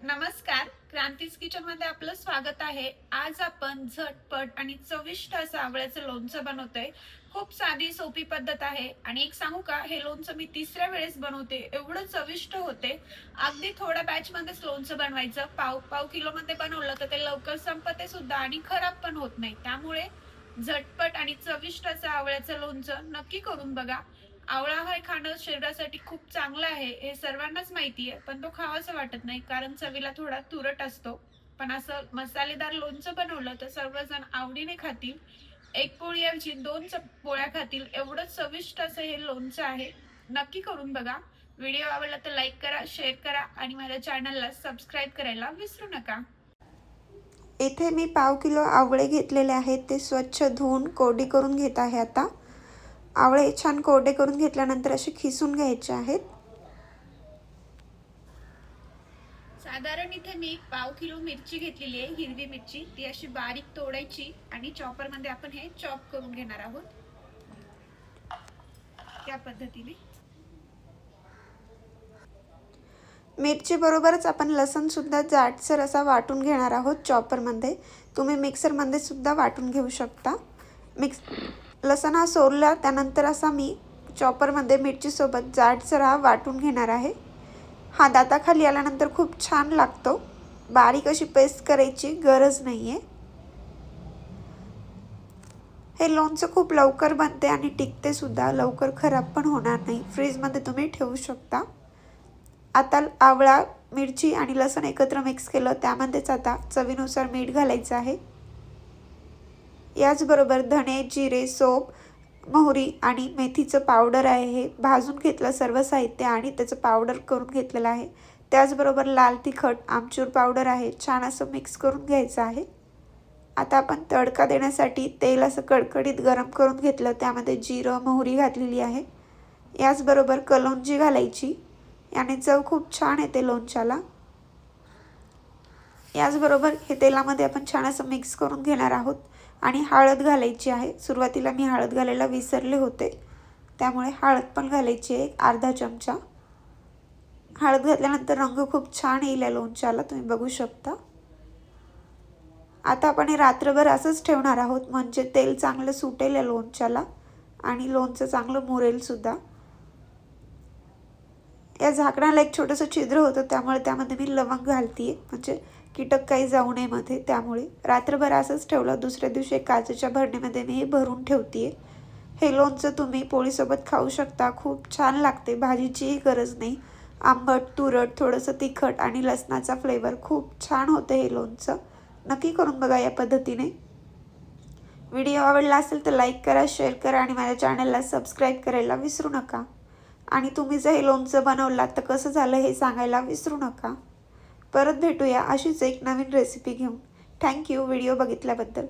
नमस्कार, क्रांतीज किचन मध्ये आपलं स्वागत आहे। आज आपण झटपट आणि चविष्ट असं आवळ्याचं लोणचं बनवतोय। खूप साधी सोपी पद्धत आहे आणि एक सांगू का, हे लोणचं मी तिसऱ्या वेळेस बनवते। एवढं चविष्ट होते। अगदी थोड्या बॅच मध्येच लोणचं बनवायचं। पाव पाव किलो मध्ये बनवलं तर ते लवकर संपते सुद्धा आणि खराब पण होत नाही। त्यामुळे झटपट आणि चविष्ट असं आवळ्याचं लोणचं नक्की करून बघा। आवळा हे खाणं शरीरासाठी खूप चांगलं आहे हे सर्वांनाच माहिती आहे, पण तो खावासा वाटत नाही कारण चवीला थोडा तुरट असतो। पण असं मसालेदार लोणचं बनवलं तर सर्वजण आवडीने खातील। एक पोळीऐवजी दोन पोळ्या खातील एवढं चविष्ट असं हे लोणचं आहे। नक्की करून बघा। व्हिडिओ आवडला तर लाईक करा, शेअर करा आणि माझ्या चॅनलला सबस्क्राईब करायला विसरू नका। इथे मी पाव किलो आवळे घेतलेले आहेत। ते स्वच्छ धुवून कोरडी करून घेत आहे। आता आवळे छान कोरडे करून घेतल्यानंतर असे खिसून घ्यायचे आहेत। साधारण इथे मी पाव किलो मिरची घेतलेली आहे, हिरवी मिरची। ती अशी बारीक तोडायची आणि चॉपर मध्ये आपण हे चॉप करून घेणार आहोत त्या पद्धतीने। मिरची बरोबरच आपण लसूण सुद्धा जाडसर असा वाटून घेणार आहोत चॉपर मध्ये। तुम्ही मिक्सर मध्ये सुद्धा वाटून घेऊ शकता। लसूण हा सोलला त्यानंतर असा मी चॉपर मध्ये मिरची सोबत जाडसर हा वाटून घेणार आहे। हा दाताखाली आल्यानंतर खूप छान लागतो। बारीक अशी पेस्ट करायची गरज नाहीये। हे लोणचं खूप लवकर बनते आणि टिकते सुद्धा, लवकर खराब पण होणार नाही। फ्रीज मध्ये तुम्ही ठेवू शकता। आता आवळा, मिरची आणि लसूण एकत्र मिक्स केलं, त्यामध्येच आता चवीनुसार मीठ घालायचं आहे। याचबरोबर धणे, जिरे, सोप, मोहरी आणि मेथीचं पावडर आहे। हे भाजून घेतलं सर्व साहित्य आणि त्याचं पावडर करून घेतलेलं आहे। त्याचबरोबर लाल तिखट, आमचूर पावडर आहे। छान असं मिक्स करून घ्यायचं आहे। आता आपण तडका देण्यासाठी तेल असं कडकडीत गरम करून घेतलं, त्यामध्ये जिरं, मोहरी घातलेली आहे। याचबरोबर कलौंजी घालायची, याने चव खूप छान येते लोणच्याला। याचबरोबर हे तेलामध्ये आपण छान असं मिक्स करून घेणार आहोत आणि हळद घालायची आहे। सुरुवातीला मी हळद घालायला विसरले होते, त्यामुळे हळद पण घालायची आहे, अर्धा चमचा। हळद घातल्यानंतर रंग खूप छान येईल या लोणच्याला, तुम्ही बघू शकता। आता आपण हे रात्रभर असंच ठेवणार आहोत, म्हणजे तेल चांगलं सुटेल या लोणच्याला आणि लोणचं चांगलं मुरेल सुद्धा। या झाकणाला एक छोटंसं छिद्र होतं, त्यामुळे त्यामध्ये मी लवंग घालतीये, म्हणजे कीटक काही जाऊ नये मध्ये। त्यामुळे रात्रभर असंच ठेवलं। दुसऱ्या दिवशी एक काचेच्या भरणीमध्ये मी हे भरून ठेवतीये। हे लोणचं तुम्ही पोळीसोबत खाऊ शकता, खूप छान लागते, भाजीचीही गरज नाही। आंबट, तुरट, थोडंसं तिखट आणि लसणाचा फ्लेवर, खूप छान होते हे लोणचं। नक्की करून बघा या पद्धतीने। व्हिडिओ आवडला असेल तर लाईक करा, शेअर करा आणि माझ्या चॅनलला सबस्क्राईब करायला विसरू नका। आणि तुम्ही जर हे लोणचं बनवलात तर कसं झालं हे सांगायला विसरू नका। परत भेटूया अशीच एक नवीन रेसिपी घेऊन। Thank you video बघितल्याबद्दल।